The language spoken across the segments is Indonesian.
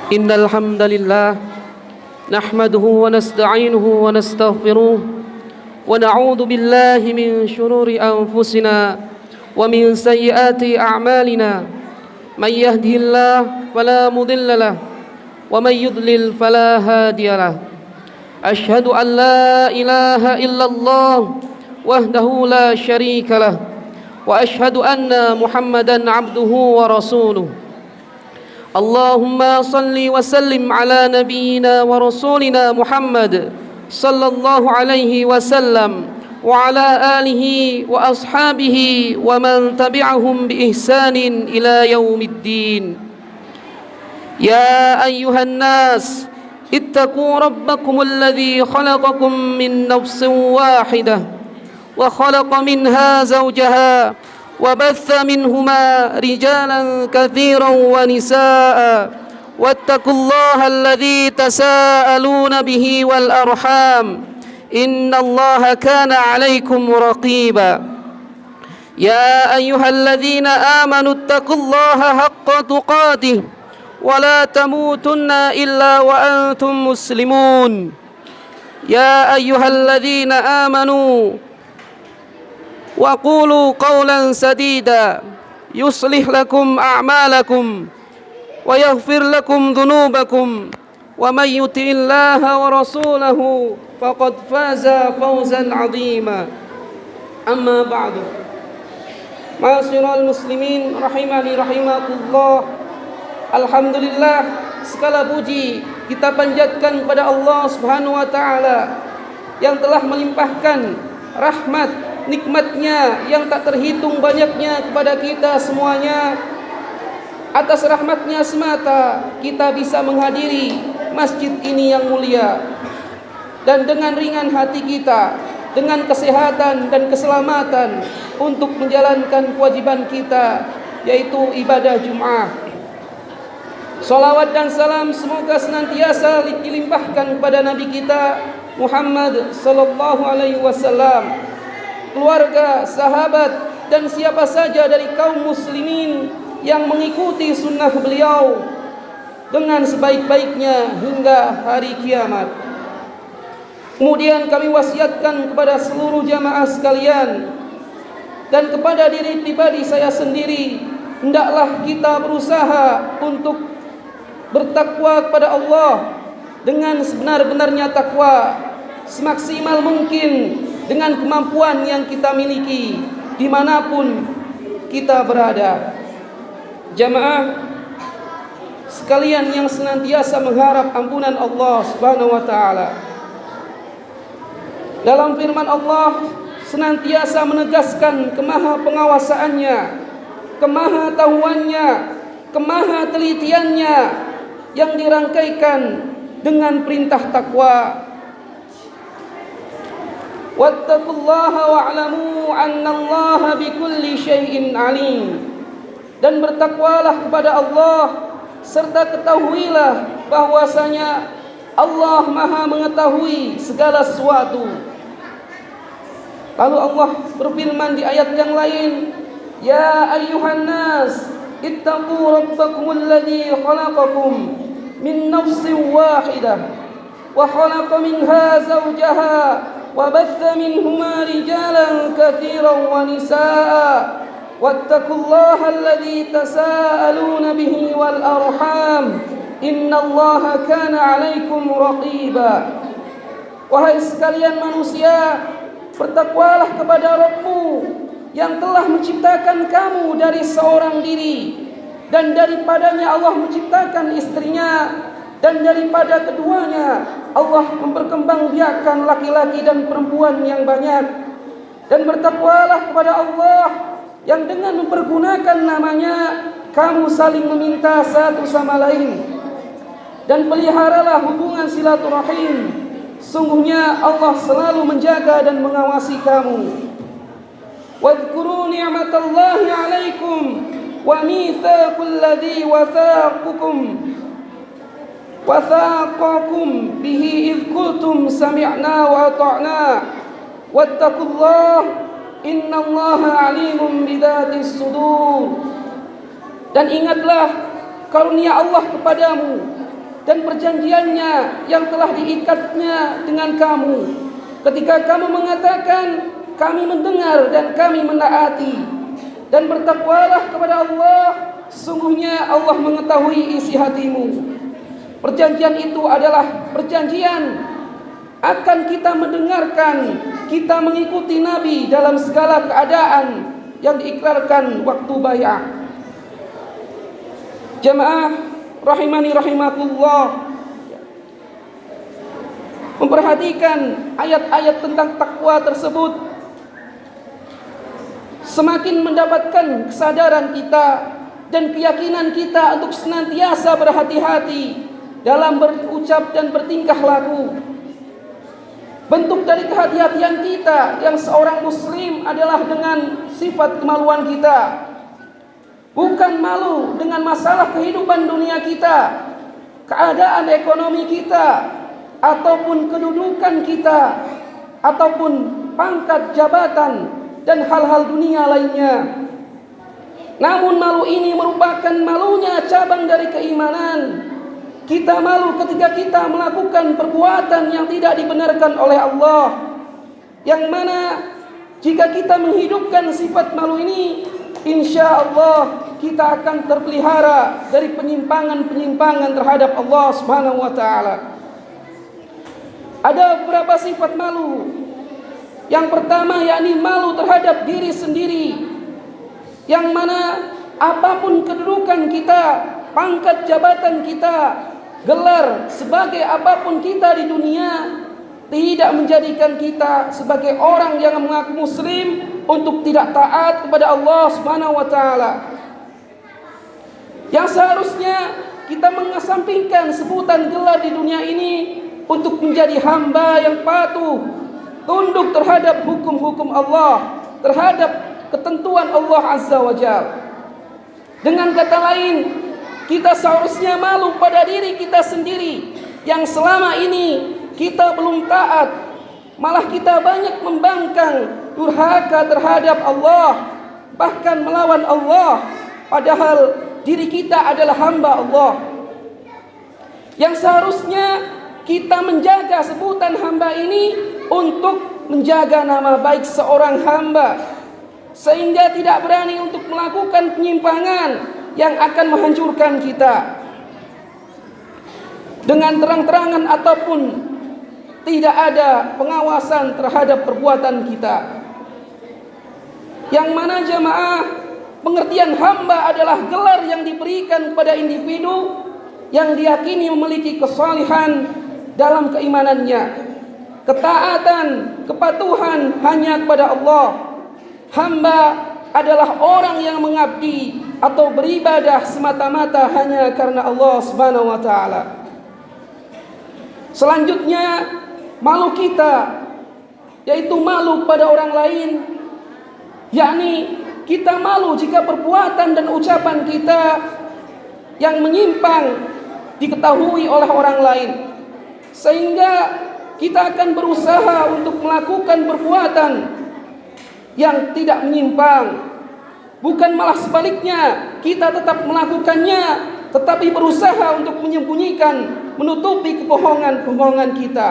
إن الحمد لله نحمده ونستعينه ونستغفره ونعوذ بالله من شرور أنفسنا ومن سيئات أعمالنا من يهده الله فلا مضل له ومن يضلل فلا هادي له أشهد أن لا إله إلا الله وحده لا شريك له وأشهد أن محمدا عبده ورسوله اللهم صل وسلم على نبينا ورسولنا محمد صلى الله عليه وسلم وعلى آله وأصحابه ومن تبعهم بإحسان إلى يوم الدين يا أيها الناس اتقوا ربكم الذي خلقكم من نفس واحدة وخلق منها زوجها وبث منهما رجالا كثيرا ونساء واتقوا الله الذي تساءلون به والأرحام إن الله كان عليكم رقيبا يا أيها الذين آمنوا اتقوا الله حق تقاته ولا تموتن إلا وأنتم مسلمون يا أيها الذين آمنوا وقولوا قولا سديدا يصلح لكم أعمالكم ويغفر لكم ذنوبكم ومن يطع الله ورسوله فقد فاز فوزا عظيما أما بعد معاشر المسلمين rahimani rahimakumullah. Alhamdulillah, segala puji kita panjatkan kepada Allah Subhanahu wa taala yang telah melimpahkan rahmat nikmatnya yang tak terhitung banyaknya kepada kita semuanya. Atas rahmatnya semata kita bisa menghadiri masjid ini yang mulia, dan dengan ringan hati kita, dengan kesehatan dan keselamatan untuk menjalankan kewajiban kita, yaitu ibadah Jum'ah. Salawat dan salam semoga senantiasa dilimpahkan kepada Nabi kita Muhammad sallallahu alaihi wasallam, keluarga, sahabat, dan siapa saja dari kaum muslimin yang mengikuti sunnah beliau dengan sebaik-baiknya hingga hari kiamat. Kemudian kami wasiatkan kepada seluruh jamaah sekalian dan kepada diri pribadi saya sendiri, hendaklah kita berusaha untuk bertakwa kepada Allah dengan sebenar-benarnya takwa, semaksimal mungkin dengan kemampuan yang kita miliki dimanapun kita berada. Jamaah sekalian yang senantiasa mengharap ampunan Allah Subhanahu wa taala, dalam firman Allah senantiasa menegaskan kemaha pengawasaannya, kemaha tahuannya, kemaha telitiannya yang dirangkaikan dengan perintah takwa. Wattaqullaha wa'lamu annallaha bikulli syai'in alim. Dan bertakwalah kepada Allah serta ketahuilah bahwasanya Allah Maha mengetahui segala sesuatu. Lalu Allah berfirman di ayat yang lain, ya ayyuhan nas ittaqu rabbakumul ladzi khalaqakum min nafsin wahidah wa khalaqa minha zawjaha wa batha minhuma rijalan katsiran wa nisaa wattaqullaha alladzi tasaaluna bihi wal arham innallaha kana 'alaikum raqiba. Wahai sekalian manusia, bertakwalah kepada Rabbmu yang telah menciptakan kamu dari seorang diri, dan daripadanya Allah menciptakan istrinya, dan daripada keduanya Allah memperkembangbiakkan laki-laki dan perempuan yang banyak. Dan bertakwalah kepada Allah yang dengan mempergunakan namanya kamu saling meminta satu sama lain, dan peliharalah hubungan silaturahim. Sungguhnya Allah selalu menjaga dan mengawasi kamu. Wadhkuru ni'matallahi 'alaikum wa mitsaqal ladzi wathaqakum bihi idh qultum sami'na wa ata'na wattaqullaha innallaha 'alimun bidzatis sudur. Dan ingatlah karunia Allah kepadamu dan perjanjiannya yang telah diikatnya dengan kamu. Ketika kamu mengatakan, kami mendengar dan kami menaati, dan bertakwalah kepada Allah, sungguhnya Allah mengetahui isi hatimu. Perjanjian itu adalah perjanjian akan kita mendengarkan, kita mengikuti Nabi dalam segala keadaan yang diikrarkan waktu bai'ah. Jamaah rahimani rahimakumullah, memperhatikan ayat-ayat tentang takwa tersebut, semakin mendapatkan kesadaran kita dan keyakinan kita untuk senantiasa berhati-hati dalam berucap dan bertingkah laku. Bentuk dari kehati-hatian kita yang seorang muslim adalah dengan sifat kemaluan kita. Bukan malu dengan masalah kehidupan dunia kita, keadaan ekonomi kita, ataupun kedudukan kita, ataupun pangkat jabatan dan hal-hal dunia lainnya. Namun malu ini merupakan malunya cabang dari keimanan. Kita malu ketika kita melakukan perbuatan yang tidak dibenarkan oleh Allah, yang mana jika kita menghidupkan sifat malu ini, insya Allah kita akan terpelihara dari penyimpangan-penyimpangan terhadap Allah Subhanahu wa taala. Ada beberapa sifat malu. Yang pertama yakni malu terhadap diri sendiri, yang mana apapun kedudukan kita, pangkat jabatan kita, gelar sebagai apapun kita di dunia, tidak menjadikan kita sebagai orang yang mengaku muslim untuk tidak taat kepada Allah Subhanahu wa taala. Yang seharusnya kita mengesampingkan sebutan gelar di dunia ini untuk menjadi hamba yang patuh, tunduk terhadap hukum-hukum Allah, terhadap ketentuan Allah Azza wa Jalla. Dengan kata lain, kita seharusnya malu pada diri kita sendiri yang selama ini kita belum taat, malah kita banyak membangkang, durhaka terhadap Allah, bahkan melawan Allah, padahal diri kita adalah hamba Allah. Yang seharusnya kita menjaga sebutan hamba ini untuk menjaga nama baik seorang hamba, sehingga tidak berani untuk melakukan penyimpangan yang akan menghancurkan kita dengan terang-terangan ataupun tidak ada pengawasan terhadap perbuatan kita. Yang mana jamaah, pengertian hamba adalah gelar yang diberikan kepada individu yang diyakini memiliki kesalihan dalam keimanannya, ketaatan, kepatuhan hanya kepada Allah. Hamba adalah orang yang mengabdi atau beribadah semata-mata hanya karena Allah Subhanahu wa taala. Selanjutnya, malu kita yaitu malu kepada orang lain, yakni kita malu jika perbuatan dan ucapan kita yang menyimpang diketahui oleh orang lain, sehingga kita akan berusaha untuk melakukan perbuatan yang tidak menyimpang. Bukan malah sebaliknya, kita tetap melakukannya, tetapi berusaha untuk menyembunyikan, menutupi kebohongan-kebohongan kita.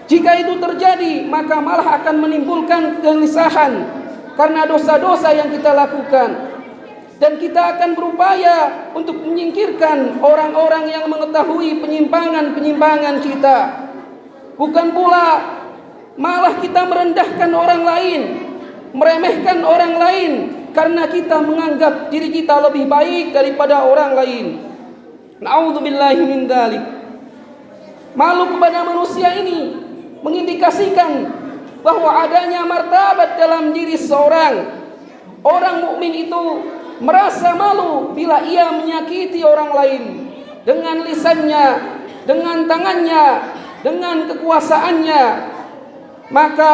Jika itu terjadi, maka malah akan menimbulkan kegelisahan karena dosa-dosa yang kita lakukan. Dan kita akan berupaya untuk menyingkirkan orang-orang yang mengetahui penyimpangan-penyimpangan kita. Bukan pula malah kita merendahkan orang lain, meremehkan orang lain karena kita menganggap diri kita lebih baik daripada orang lain. Na'udzubillahi min dzalik. Malu kepada manusia ini mengindikasikan bahwa adanya martabat dalam diri seorang. Orang mukmin itu merasa malu bila ia menyakiti orang lain dengan lisannya, dengan tangannya, dengan kekuasaannya. Maka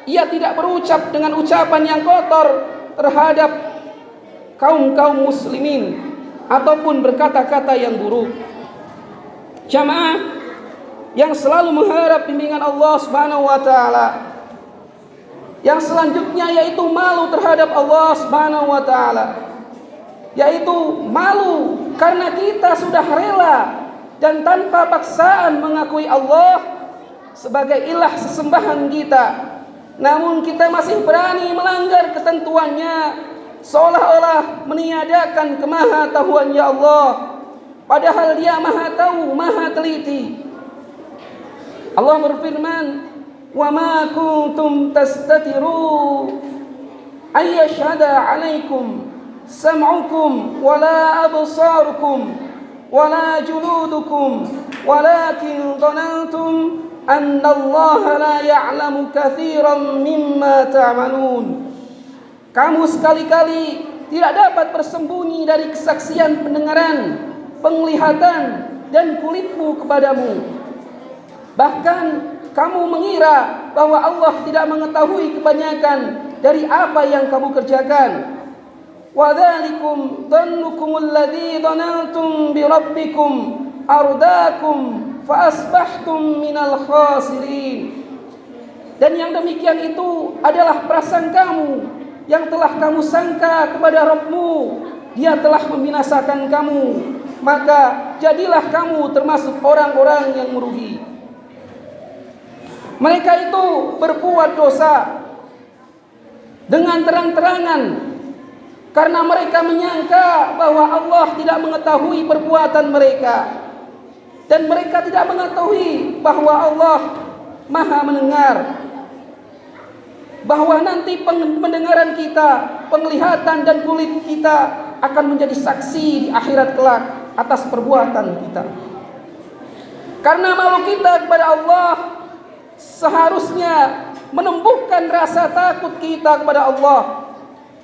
ia tidak berucap dengan ucapan yang kotor terhadap kaum-kaum muslimin ataupun berkata-kata yang buruk. Jamaah yang selalu mengharap bimbingan Allah Subhanahu wa taala. Yang selanjutnya yaitu malu terhadap Allah Subhanahu wa taala, yaitu malu karena kita sudah rela dan tanpa paksaan mengakui Allah sebagai ilah sesembahan kita, namun kita masih berani melanggar ketentuannya, seolah-olah meniadakan kemahatauannya Allah, padahal Dia Maha Tahu, Maha Teliti. Allah berfirman, "Wa ma kuntum tastatiru ay yashhada 'alaikum sam'ukum wala absarukum wala juludukum walakin dhanantum anna Allah la ya'lamu katsiran mimma ta'malun." Kamu sekali-kali tidak dapat bersembunyi dari kesaksian pendengaran, penglihatan dan kulitmu kepadamu. Bahkan kamu mengira bahwa Allah tidak mengetahui kebanyakan dari apa yang kamu kerjakan. وَذَلِكُمْ ظَنُّكُمُ الَّذِي ظَنَنْتُمْ بِرَبِّكُمْ أَرْدَاكُمْ فَأَصْبَحْتُمْ مِنَ الْخَاسِرِينَ. Dan yang demikian itu adalah prasangkamu yang telah kamu sangka kepada Rabbmu, Dia telah membinasakan kamu, maka jadilah kamu termasuk orang-orang yang merugi. Mereka itu berbuat dosa dengan terang-terangan karena mereka menyangka bahwa Allah tidak mengetahui perbuatan mereka, dan mereka tidak mengetahui bahwa Allah Maha mendengar, bahwa nanti pendengaran kita, penglihatan dan kulit kita akan menjadi saksi di akhirat kelak atas perbuatan kita. Karena malu kita kepada Allah seharusnya menumbuhkan rasa takut kita kepada Allah.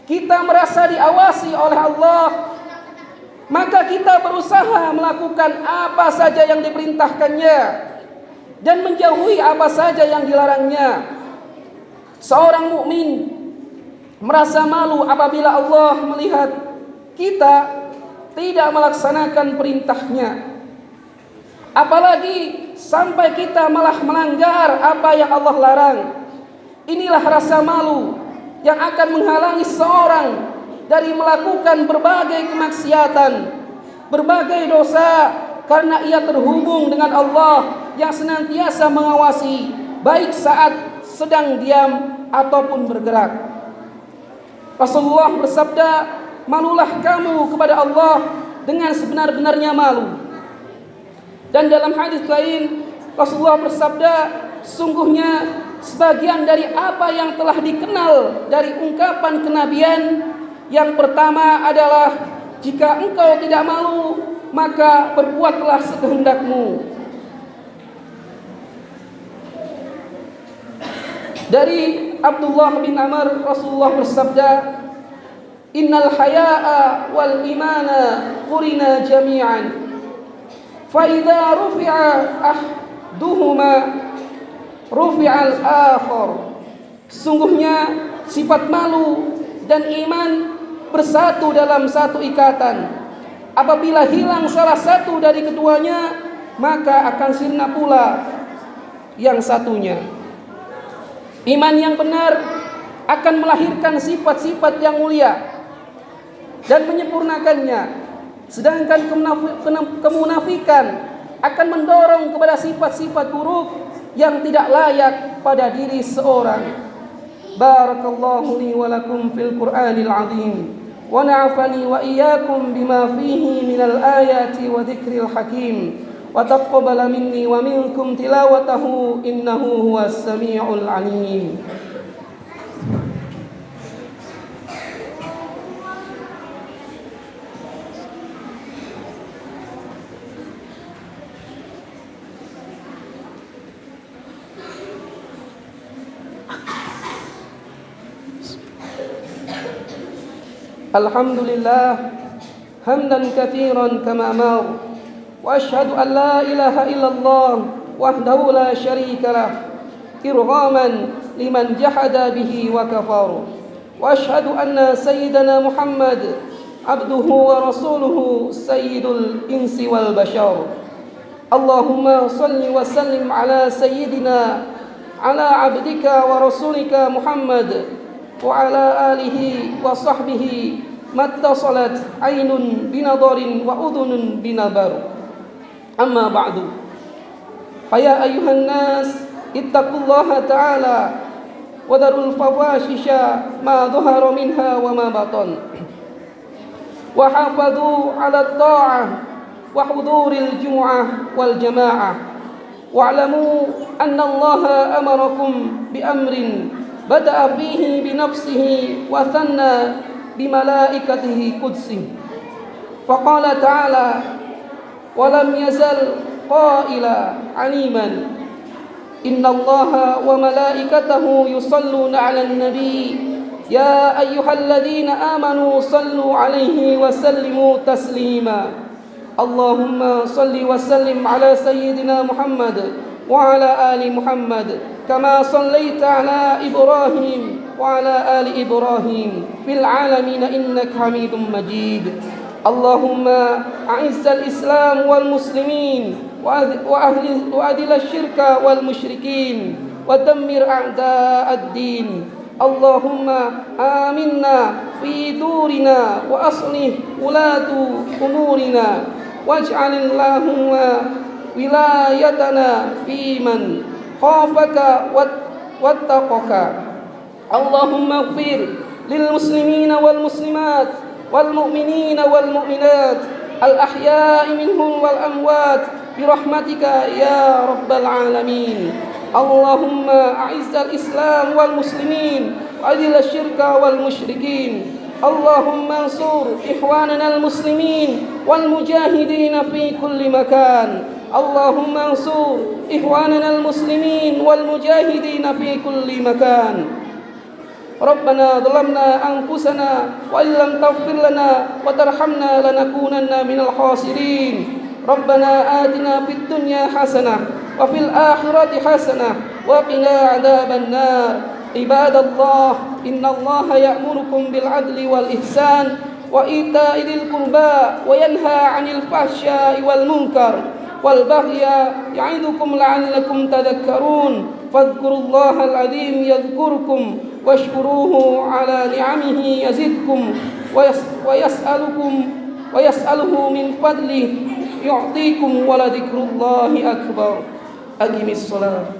Kita merasa diawasi oleh Allah, maka kita berusaha melakukan apa saja yang diperintahkannya dan menjauhi apa saja yang dilarangnya. Seorang mukmin merasa malu apabila Allah melihat kita tidak melaksanakan perintahnya, apalagi sampai kita malah melanggar apa yang Allah larang. Inilah rasa malu yang akan menghalangi seorang dari melakukan berbagai kemaksiatan, berbagai dosa, karena ia terhubung dengan Allah yang senantiasa mengawasi, baik saat sedang diam ataupun bergerak. Rasulullah bersabda, "Malulah kamu kepada Allah dengan sebenar-benarnya malu." Dan dalam hadis lain Rasulullah bersabda, "Sungguhnya sebagian dari apa yang telah dikenal dari ungkapan kenabian, yang pertama adalah jika engkau tidak malu, maka berbuatlah sekehendakmu." Dari Abdullah bin Amr, Rasulullah bersabda, "Innal haya'a wal imana qurina jami'an, fa idza rufi'a ahduhuma rufi'al akhar." Sungguhnya sifat malu dan iman bersatu dalam satu ikatan. Apabila hilang salah satu dari keduanya, maka akan sirna pula yang satunya. Iman yang benar akan melahirkan sifat-sifat yang mulia dan menyempurnakannya, sedangkan kemunafikan akan mendorong kepada sifat-sifat buruk yang tidak layak pada diri seorang. Barakallahu li wa lakum fil Qur'anil azim, wa na'afani wa iyyakum bima fihi minal ayati wa dzikril hakim, wa taqabbala minni wa minkum tilawatahu innahu huwas samiul alim. Alhamdulillah hamdan katsiran kama amar, wa asyhadu an la ilaha illallah wahdahu la syarika lah irghaman liman jahada bihi wa kafar, wa asyhadu anna sayyidana Muhammad abduhu wa rasuluhu sayyidul insi wal bashar. Allahumma salli wa sallim ala sayyidina ala abdika wa rasulika Muhammad wa ala alihi wa sahbihi mattasalat ainun binadarin wa udhunun binabar. أما بعد فيا أيها الناس اتقوا الله تعالى وذروا الفواحش ما ظهر منها وما بطن وحافظوا على الطاعة وحضور الجمعة والجماعة واعلموا أن الله أمركم بأمر بدأ فيه بنفسه وثنى بملائكته قدسه فقال تعالى ولم يزل قائلا عليما إن الله وملائكته يصلون على النبي يا أيها الذين آمنوا صلوا عليه وسلموا تسليما اللهم صل وسلم على سيدنا محمد وعلى آل محمد كما صليت على إبراهيم وعلى آل إبراهيم في العالمين إنك حميد مجيد اللهم أعز الإسلام والمسلمين وأذل الشرك والمشركين ودمر أعداء الدين اللهم آمنا في دورنا وأصلح ولاة أمورنا واجعل اللهم ولايتنا في من خافك واتقاك اللهم اغفر للمسلمين والمسلمات والمؤمنين والمؤمنات الأحياء منهم والأموات برحمتك يا رب العالمين اللهم أعز الإسلام والمسلمين وأذل الشرك والمشركين اللهم انصر إخواننا المسلمين والمجاهدين في كل مكان اللهم انصر إخواننا المسلمين والمجاهدين في كل مكان ربنا ظلمنا أنفسنا وإن لم تغفر لنا وترحمنا لنكونن من الخاسرين ربنا آتنا في الدنيا حسنة وفي الآخرة حسنة وقنا عذاب النار عباد الله إن الله يأمركم بالعدل والإحسان وإيتاء ذي القربى وينهى عن الفحشاء والمنكر والبغي يعظكم لعلكم تذكرون فاذكروا الله العظيم يذكركم واشكروه على نعمه يزدكم ويسأله من فضله يعطيكم ولذكر الله أكبر أقم الصلاة